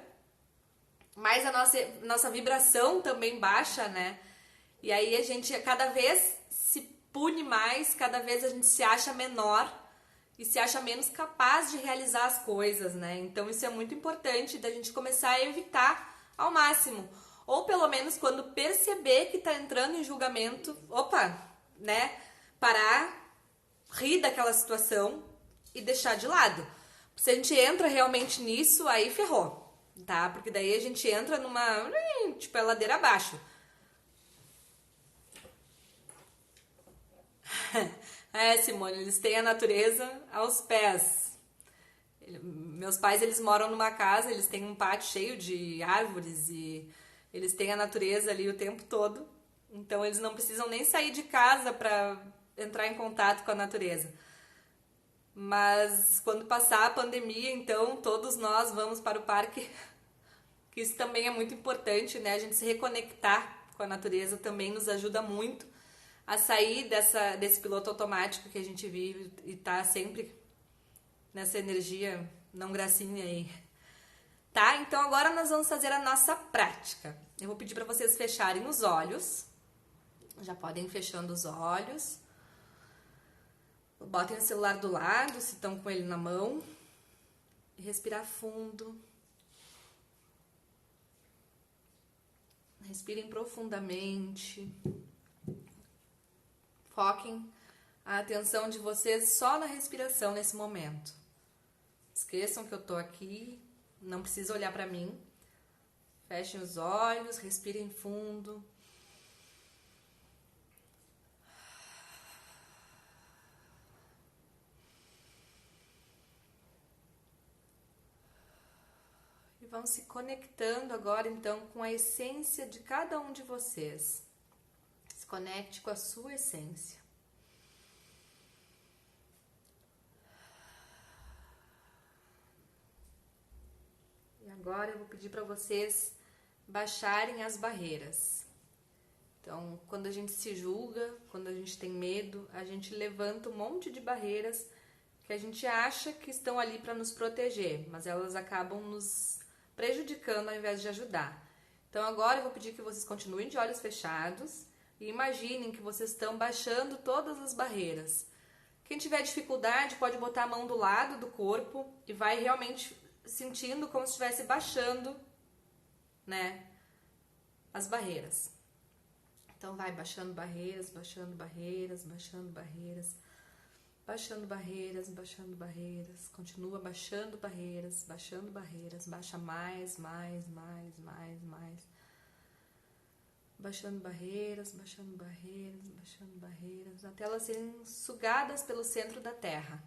Mais a nossa vibração também baixa, né? E aí a gente cada vez se pune mais, cada vez a gente se acha menor e se acha menos capaz de realizar as coisas, né? Então isso é muito importante da gente começar a evitar ao máximo. Ou pelo menos quando perceber que tá entrando em julgamento, opa, né? Parar, rir daquela situação e deixar de lado. Se a gente entra realmente nisso, aí ferrou, tá? Porque daí a gente entra numa, tipo, é ladeira abaixo. Simone, eles têm a natureza aos pés. Meus pais, eles moram numa casa, eles têm um pátio cheio de árvores e eles têm a natureza ali o tempo todo. Então, eles não precisam nem sair de casa para entrar em contato com a natureza. Mas, quando passar a pandemia, então, todos nós vamos para o parque. Que isso também é muito importante, né? A gente se reconectar com a natureza também nos ajuda muito a sair desse piloto automático que a gente vive e tá sempre nessa energia não gracinha aí. Tá? Então agora nós vamos fazer a nossa prática. Eu vou pedir para vocês fecharem os olhos. Já podem ir fechando os olhos. Botem o celular do lado, se estão com ele na mão. E respirar fundo. Respirem profundamente. Foquem a atenção de vocês só na respiração nesse momento. Esqueçam que eu tô aqui, não precisa olhar para mim. Fechem os olhos, respirem fundo. E vão se conectando agora então com a essência de cada um de vocês. Se conecte com a sua essência. E agora eu vou pedir para vocês baixarem as barreiras. Então, quando a gente se julga, quando a gente tem medo, a gente levanta um monte de barreiras que a gente acha que estão ali para nos proteger, mas elas acabam nos prejudicando ao invés de ajudar. Então, agora eu vou pedir que vocês continuem de olhos fechados e imaginem que vocês estão baixando todas as barreiras. Quem tiver dificuldade pode botar a mão do lado do corpo e vai realmente sentindo como se estivesse baixando, né, as barreiras. Então vai baixando barreiras, baixando barreiras, baixando barreiras, baixando barreiras, baixando barreiras, continua baixando barreiras, baixa mais, mais, mais, mais, mais. Baixando barreiras, baixando barreiras, baixando barreiras, até elas serem sugadas pelo centro da Terra.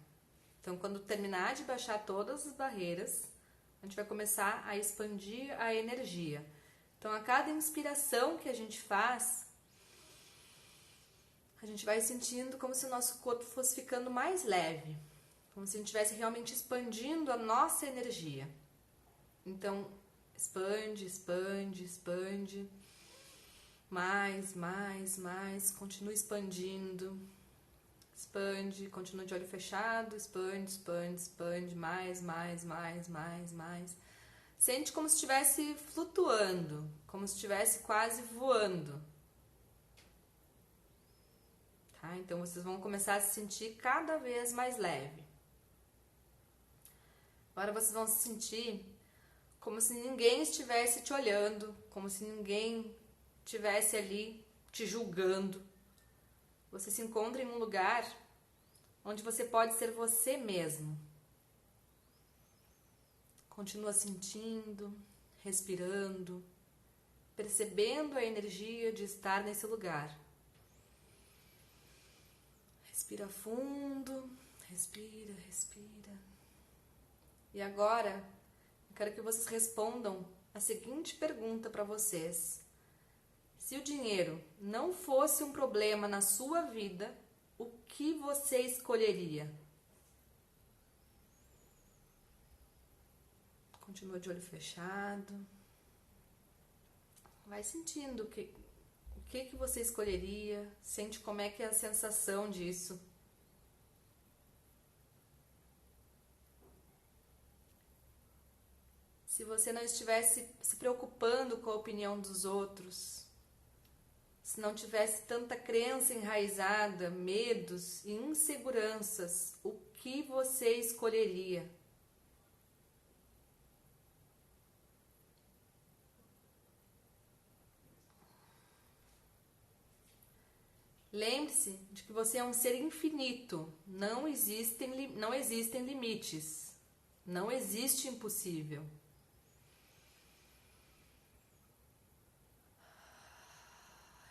Então, quando terminar de baixar todas as barreiras, a gente vai começar a expandir a energia. Então, a cada inspiração que a gente faz, a gente vai sentindo como se o nosso corpo fosse ficando mais leve, como se a gente estivesse realmente expandindo a nossa energia. Então, expande, expande, expande, mais, mais, mais, continua expandindo, expande, continua de olho fechado, expande, expande, expande, mais, mais, mais, mais, mais. Sente como se estivesse flutuando, como se estivesse quase voando. Tá? Então vocês vão começar a se sentir cada vez mais leve. Agora vocês vão se sentir como se ninguém estivesse te olhando, como se ninguém estivesse ali te julgando. Você se encontra em um lugar onde você pode ser você mesmo. Continua sentindo, respirando, percebendo a energia de estar nesse lugar. Respira fundo, respira, respira. E agora, eu quero que vocês respondam a seguinte pergunta para vocês. Se o dinheiro não fosse um problema na sua vida, o que você escolheria? Continua de olho fechado. Vai sentindo o que você escolheria. Sente como é que é a sensação disso. Se você não estivesse se preocupando com a opinião dos outros, se não tivesse tanta crença enraizada, medos e inseguranças, o que você escolheria? Lembre-se de que você é um ser infinito, não existem limites, não existe impossível.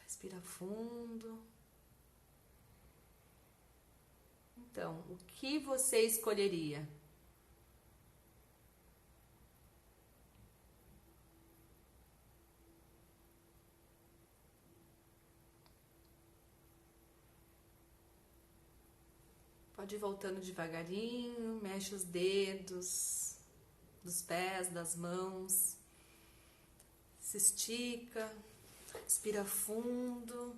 Respira fundo. Então, o que você escolheria? Pode ir voltando devagarinho, mexe os dedos dos pés, das mãos, se estica, respira fundo,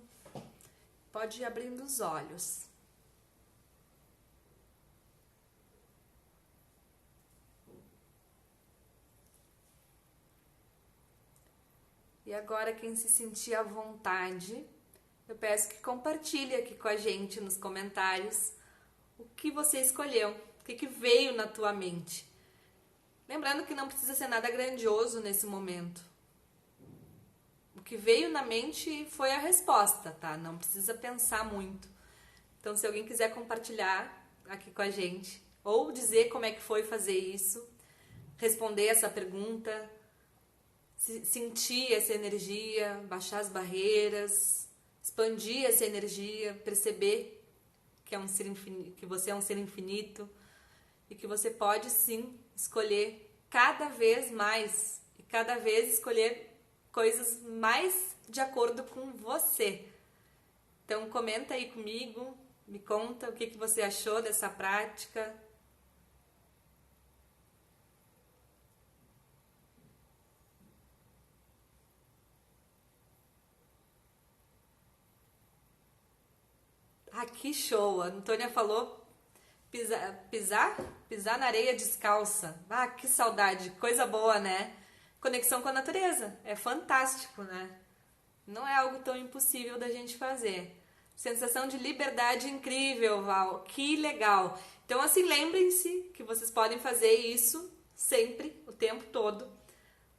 pode ir abrindo os olhos. E agora, quem se sentir à vontade, eu peço que compartilhe aqui com a gente nos comentários o que você escolheu, o que veio na tua mente. Lembrando que não precisa ser nada grandioso nesse momento. O que veio na mente foi a resposta, tá? Não precisa pensar muito. Então, se alguém quiser compartilhar aqui com a gente, ou dizer como é que foi fazer isso, responder essa pergunta, sentir essa energia, baixar as barreiras, expandir essa energia, perceber que é um ser infinito, que você é um ser infinito e que você pode sim escolher cada vez mais e cada vez escolher coisas mais de acordo com você. Então comenta aí comigo, me conta o que você achou dessa prática. Ah, que show! A Antônia falou pisar na areia descalça. Ah, que saudade, coisa boa, né? Conexão com a natureza, é fantástico, né? Não é algo tão impossível da gente fazer. Sensação de liberdade incrível, Val, que legal! Então, assim, lembrem-se que vocês podem fazer isso sempre, o tempo todo.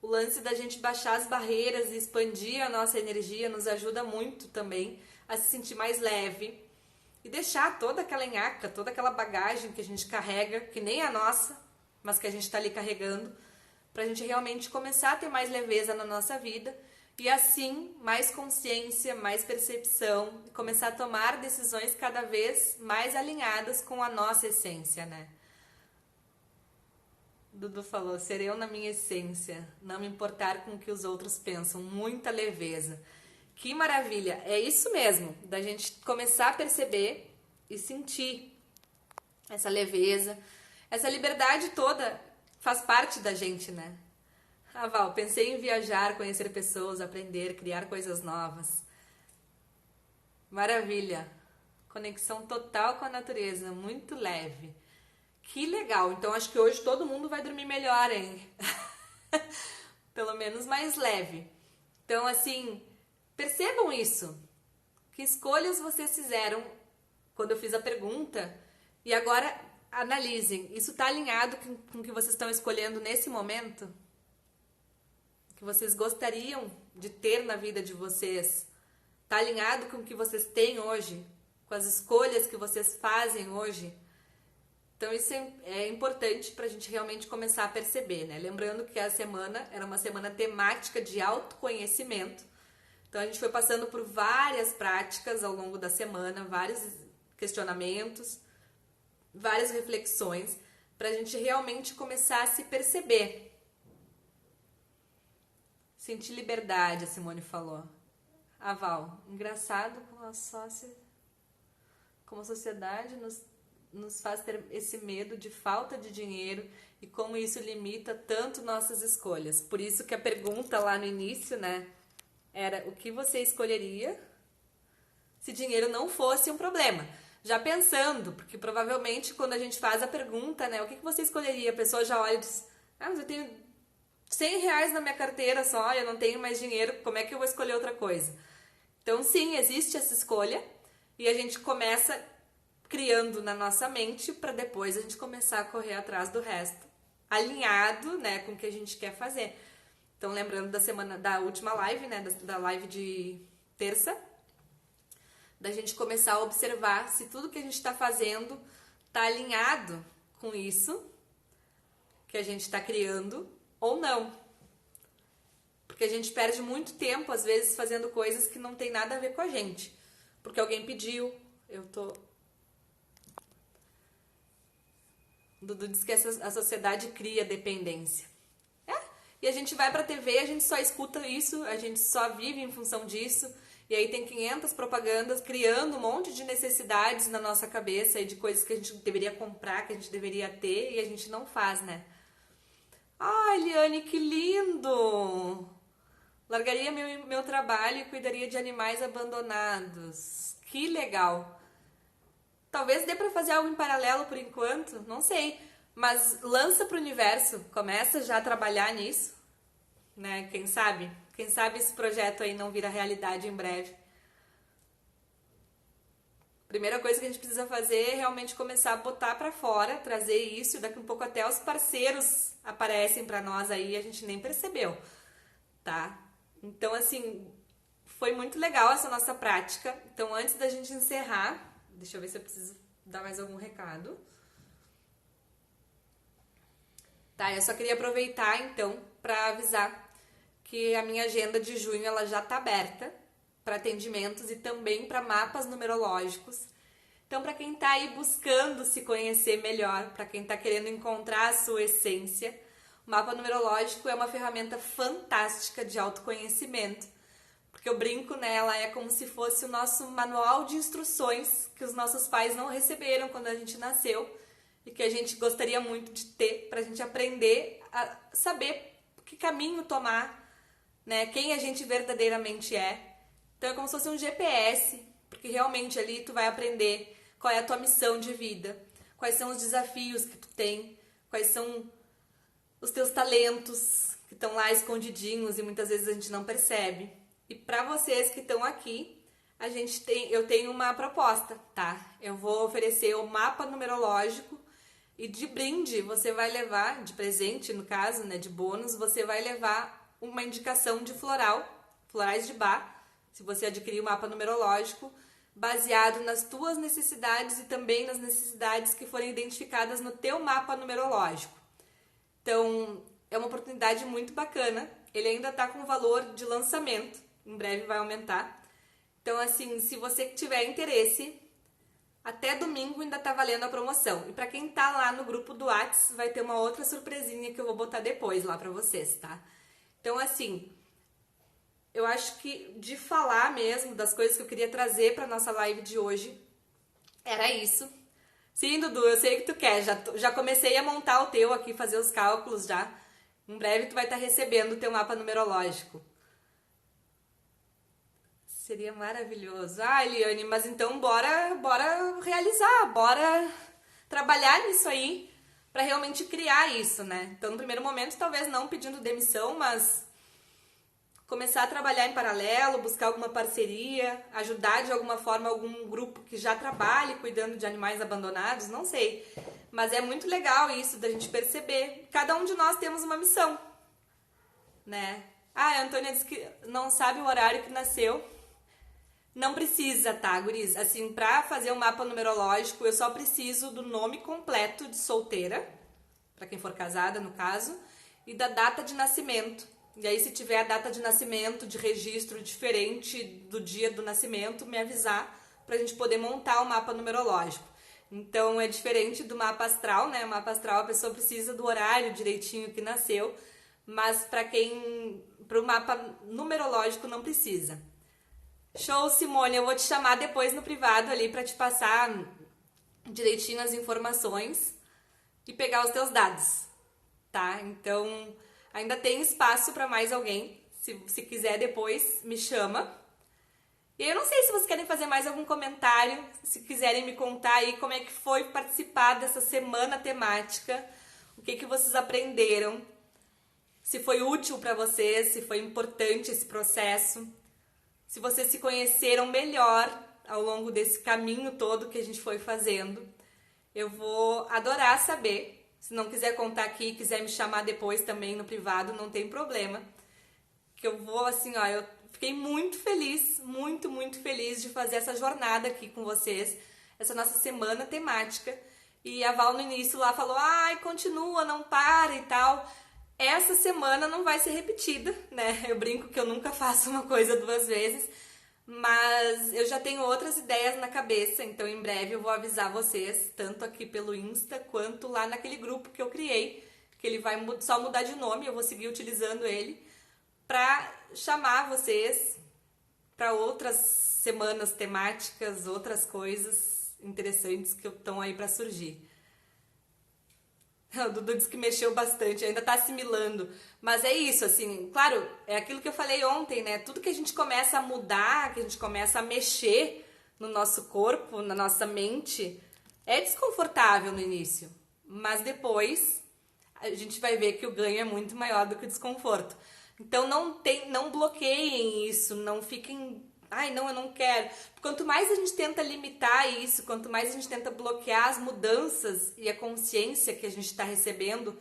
O lance da gente baixar as barreiras e expandir a nossa energia nos ajuda muito também a se sentir mais leve e deixar toda aquela nhaca, toda aquela bagagem que a gente carrega, que nem a nossa, mas que a gente está ali carregando, para a gente realmente começar a ter mais leveza na nossa vida e assim mais consciência, mais percepção e começar a tomar decisões cada vez mais alinhadas com a nossa essência, né? Dudu falou, ser eu na minha essência, não me importar com o que os outros pensam, muita leveza. Que maravilha, é isso mesmo, da gente começar a perceber e sentir essa leveza, essa liberdade toda faz parte da gente, né? Ah, Val, pensei em viajar, conhecer pessoas, aprender, criar coisas novas. Maravilha, conexão total com a natureza, muito leve. Que legal, então acho que hoje todo mundo vai dormir melhor, hein? Pelo menos mais leve. Então, assim, percebam isso. Que escolhas vocês fizeram quando eu fiz a pergunta? E agora analisem. Isso está alinhado com o que vocês estão escolhendo nesse momento? Que vocês gostariam de ter na vida de vocês? Está alinhado com o que vocês têm hoje? Com as escolhas que vocês fazem hoje? Então isso é importante para a gente realmente começar a perceber, né? Lembrando que a semana era uma semana temática de autoconhecimento. Então a gente foi passando por várias práticas ao longo da semana, vários questionamentos, várias reflexões, para a gente realmente começar a se perceber. Sentir liberdade, a Simone falou. A Val, engraçado como a sociedade nos faz ter esse medo de falta de dinheiro e como isso limita tanto nossas escolhas. Por isso que a pergunta lá no início, né, era o que você escolheria se dinheiro não fosse um problema. Já pensando, porque provavelmente quando a gente faz a pergunta, né, o que você escolheria, a pessoa já olha e diz, ah, mas eu tenho R$100 na minha carteira só, eu não tenho mais dinheiro, como é que eu vou escolher outra coisa? Então sim, existe essa escolha e a gente começa criando na nossa mente para depois a gente começar a correr atrás do resto, alinhado, né, com o que a gente quer fazer. Então, lembrando da última live, né, da live de terça, da gente começar a observar se tudo que a gente está fazendo está alinhado com isso que a gente está criando ou não. Porque a gente perde muito tempo, às vezes, fazendo coisas que não tem nada a ver com a gente. Porque alguém pediu, Dudu diz que a sociedade cria dependência. E a gente vai pra TV, a gente só escuta isso, a gente só vive em função disso. E aí tem 500 propagandas criando um monte de necessidades na nossa cabeça e de coisas que a gente deveria comprar, que a gente deveria ter e a gente não faz, né? Ah, Eliane, que lindo! Largaria meu trabalho e cuidaria de animais abandonados. Que legal! Talvez dê pra fazer algo em paralelo por enquanto, não sei. Mas lança pro universo, começa já a trabalhar nisso, né? Quem sabe? Quem sabe esse projeto aí não vira realidade em breve. Primeira coisa que a gente precisa fazer é realmente começar a botar pra fora, trazer isso, daqui um pouco até os parceiros aparecem pra nós aí e a gente nem percebeu, tá? Então, assim, foi muito legal essa nossa prática. Então, antes da gente encerrar, deixa eu ver se eu preciso dar mais algum recado. Tá, eu só queria aproveitar, então, para avisar que a minha agenda de junho ela já está aberta para atendimentos e também para mapas numerológicos. Então, para quem está aí buscando se conhecer melhor, para quem está querendo encontrar a sua essência, o mapa numerológico é uma ferramenta fantástica de autoconhecimento, porque eu brinco nela, é como se fosse o nosso manual de instruções que os nossos pais não receberam quando a gente nasceu e que a gente gostaria muito de ter para a gente aprender a saber que caminho tomar, né? Quem a gente verdadeiramente é. Então é como se fosse um GPS, porque realmente ali tu vai aprender qual é a tua missão de vida, quais são os desafios que tu tem, quais são os teus talentos que estão lá escondidinhos e muitas vezes a gente não percebe. E para vocês que estão aqui, eu tenho uma proposta, tá? Eu vou oferecer o mapa numerológico e de brinde você vai levar, de presente no caso, né, de bônus, você vai levar uma indicação de florais de bar, se você adquirir o mapa numerológico, baseado nas tuas necessidades e também nas necessidades que forem identificadas no teu mapa numerológico. Então, é uma oportunidade muito bacana. Ele ainda está com valor de lançamento, em breve vai aumentar. Então, assim, se você tiver interesse, até domingo ainda tá valendo a promoção. E para quem tá lá no grupo do Whats, vai ter uma outra surpresinha que eu vou botar depois lá para vocês, tá? Então, assim, eu acho que de falar mesmo das coisas que eu queria trazer para nossa live de hoje, era isso. Sim, Dudu, eu sei que tu quer. Já comecei a montar o teu aqui, fazer os cálculos já. Em breve tu vai estar recebendo o teu mapa numerológico. Seria maravilhoso. Ah, Eliane, mas então bora realizar, bora trabalhar nisso aí para realmente criar isso, né? Então, no primeiro momento, talvez não pedindo demissão, mas começar a trabalhar em paralelo, buscar alguma parceria, ajudar de alguma forma algum grupo que já trabalhe cuidando de animais abandonados, não sei. Mas é muito legal isso da gente perceber. Cada um de nós temos uma missão, né? Ah, a Antônia disse que não sabe o horário que nasceu. Não precisa, tá, guris? Assim, pra fazer um mapa numerológico, eu só preciso do nome completo de solteira, pra quem for casada, no caso, e da data de nascimento. E aí, se tiver a data de nascimento, de registro diferente do dia do nascimento, me avisar pra gente poder montar o mapa numerológico. Então, é diferente do mapa astral, né? O mapa astral, a pessoa precisa do horário direitinho que nasceu, mas pro mapa numerológico não precisa. Show, Simone, eu vou te chamar depois no privado ali pra te passar direitinho as informações e pegar os teus dados, tá? Então, ainda tem espaço para mais alguém. Se quiser depois, me chama. E eu não sei se vocês querem fazer mais algum comentário, se quiserem me contar aí como é que foi participar dessa semana temática, o que vocês aprenderam, se foi útil para vocês, se foi importante esse processo, se vocês se conheceram melhor ao longo desse caminho todo que a gente foi fazendo. Eu vou adorar saber. Se não quiser contar aqui, quiser me chamar depois também no privado, não tem problema. Que eu vou assim, ó, eu fiquei muito feliz, muito, muito feliz de fazer essa jornada aqui com vocês, essa nossa semana temática. E a Val no início lá falou, ai, continua, não para e tal. Essa semana não vai ser repetida, né? Eu brinco que eu nunca faço uma coisa duas vezes, mas eu já tenho outras ideias na cabeça, então em breve eu vou avisar vocês, tanto aqui pelo Insta, quanto lá naquele grupo que eu criei, que ele vai só mudar de nome, eu vou seguir utilizando ele, para chamar vocês para outras semanas temáticas, outras coisas interessantes que estão aí para surgir. O Dudu disse que mexeu bastante, ainda tá assimilando. Mas é isso, assim, claro, é aquilo que eu falei ontem, né? Tudo que a gente começa a mudar, que a gente começa a mexer no nosso corpo, na nossa mente, é desconfortável no início. Mas depois a gente vai ver que o ganho é muito maior do que o desconforto. Então não bloqueiem isso, não fiquem... Ai, não, eu não quero. Quanto mais a gente tenta limitar isso, quanto mais a gente tenta bloquear as mudanças e a consciência que a gente está recebendo,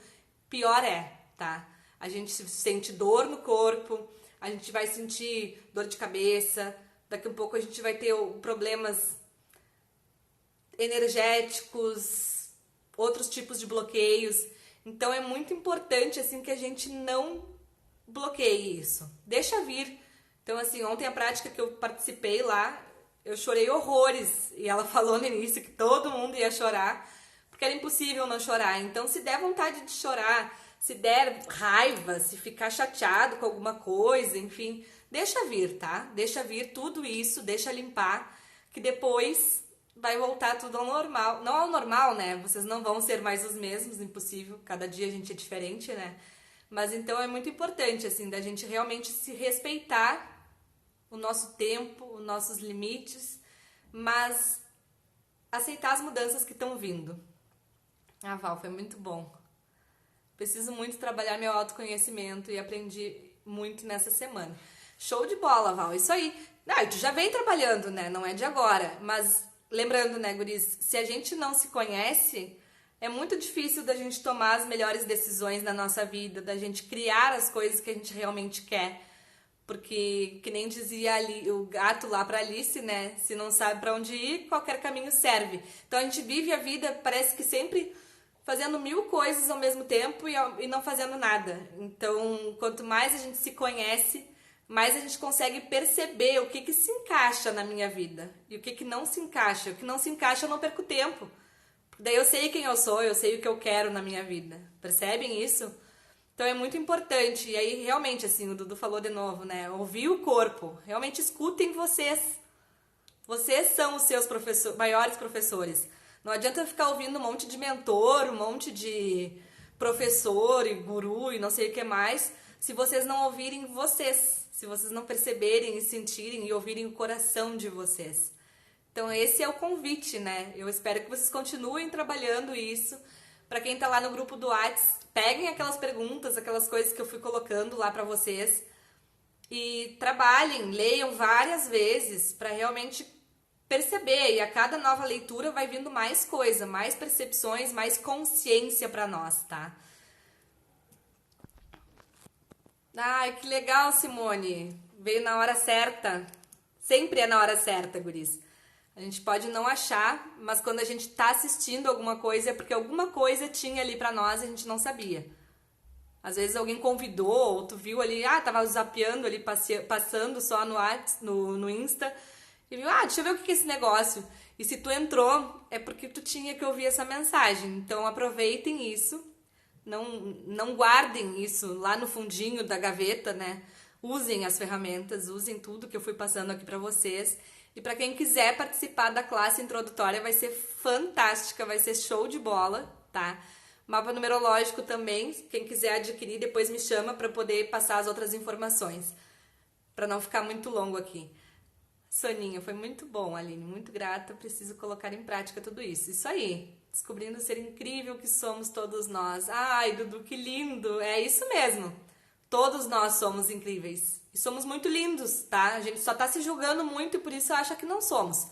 pior é, tá? A gente sente dor no corpo, a gente vai sentir dor de cabeça, daqui a pouco a gente vai ter problemas energéticos, outros tipos de bloqueios. Então é muito importante assim que a gente não bloqueie isso. Deixa vir. Então assim, ontem a prática que eu participei lá, eu chorei horrores e ela falou no início que todo mundo ia chorar, porque era impossível não chorar. Então se der vontade de chorar, se der raiva, se ficar chateado com alguma coisa, enfim, deixa vir, tá? Deixa vir tudo isso, deixa limpar, que depois vai voltar tudo ao normal. Não ao normal, né? Vocês não vão ser mais os mesmos, impossível. Cada dia a gente é diferente, né? Mas então é muito importante, assim, da gente realmente se respeitar o nosso tempo, os nossos limites, mas aceitar as mudanças que estão vindo. Ah, Val, foi muito bom. Preciso muito trabalhar meu autoconhecimento e aprendi muito nessa semana. Show de bola, Val, isso aí. Não, tu já vem trabalhando, né? Não é de agora, mas lembrando, né, guris, se a gente não se conhece, é muito difícil da gente tomar as melhores decisões na nossa vida, da gente criar as coisas que a gente realmente quer. Porque, que nem dizia ali, o gato lá pra Alice, né? Se não sabe pra onde ir, qualquer caminho serve. Então a gente vive a vida, parece que sempre fazendo 1000 coisas ao mesmo tempo e não fazendo nada. Então, quanto mais a gente se conhece, mais a gente consegue perceber o que se encaixa na minha vida e o que não se encaixa. O que não se encaixa eu não perco tempo. Daí eu sei quem eu sou, eu sei o que eu quero na minha vida. Percebem isso? Então é muito importante. E aí, realmente, assim, o Dudu falou de novo, né? Ouvir o corpo. Realmente escutem vocês. Vocês são os seus maiores professores. Não adianta ficar ouvindo um monte de mentor, um monte de professor e guru e não sei o que mais, se vocês não ouvirem vocês. Se vocês não perceberem e sentirem e ouvirem o coração de vocês. Então esse é o convite, né? Eu espero que vocês continuem trabalhando isso. Para quem tá lá no grupo do Whats, peguem aquelas perguntas, aquelas coisas que eu fui colocando lá para vocês e trabalhem, leiam várias vezes para realmente perceber. E a cada nova leitura vai vindo mais coisa, mais percepções, mais consciência para nós, tá? Ai, que legal, Simone. Veio na hora certa. Sempre é na hora certa, guris. A gente pode não achar, mas quando a gente tá assistindo alguma coisa é porque alguma coisa tinha ali pra nós e a gente não sabia. Às vezes alguém convidou, ou tu viu ali, tava zapeando ali, passando só no Insta, e viu, deixa eu ver o que é esse negócio. E se tu entrou, é porque tu tinha que ouvir essa mensagem. Então aproveitem isso, não guardem isso lá no fundinho da gaveta, né? Usem as ferramentas, usem tudo que eu fui passando aqui pra vocês. E para quem quiser participar da classe introdutória, vai ser fantástica, vai ser show de bola, tá? Mapa numerológico também, quem quiser adquirir, depois me chama para poder passar as outras informações, para não ficar muito longo aqui. Soninha, foi muito bom, Aline, muito grata, preciso colocar em prática tudo isso. Isso aí, descobrindo o ser incrível que somos todos nós. Ai, Dudu, que lindo, é isso mesmo. Todos nós somos incríveis. E somos muito lindos, tá? A gente só tá se julgando muito e por isso acha que não somos.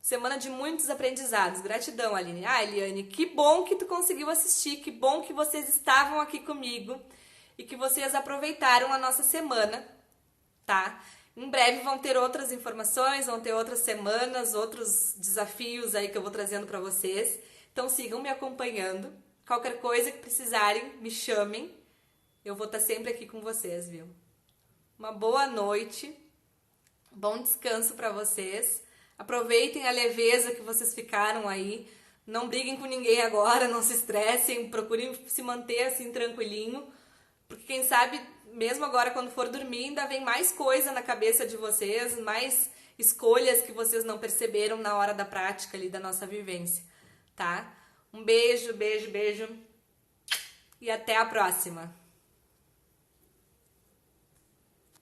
Semana de muitos aprendizados. Gratidão, Aline. Eliane, que bom que tu conseguiu assistir. Que bom que vocês estavam aqui comigo. E que vocês aproveitaram a nossa semana, tá? Em breve vão ter outras informações, vão ter outras semanas, outros desafios aí que eu vou trazendo pra vocês. Então sigam me acompanhando. Qualquer coisa que precisarem, me chamem. Eu vou estar sempre aqui com vocês, viu? Uma boa noite, bom descanso para vocês. Aproveitem a leveza que vocês ficaram aí. Não briguem com ninguém agora, não se estressem. Procurem se manter assim tranquilinho. Porque quem sabe, mesmo agora quando for dormir, ainda vem mais coisa na cabeça de vocês. Mais escolhas que vocês não perceberam na hora da prática ali, da nossa vivência, tá? Um beijo, beijo, beijo. E até a próxima.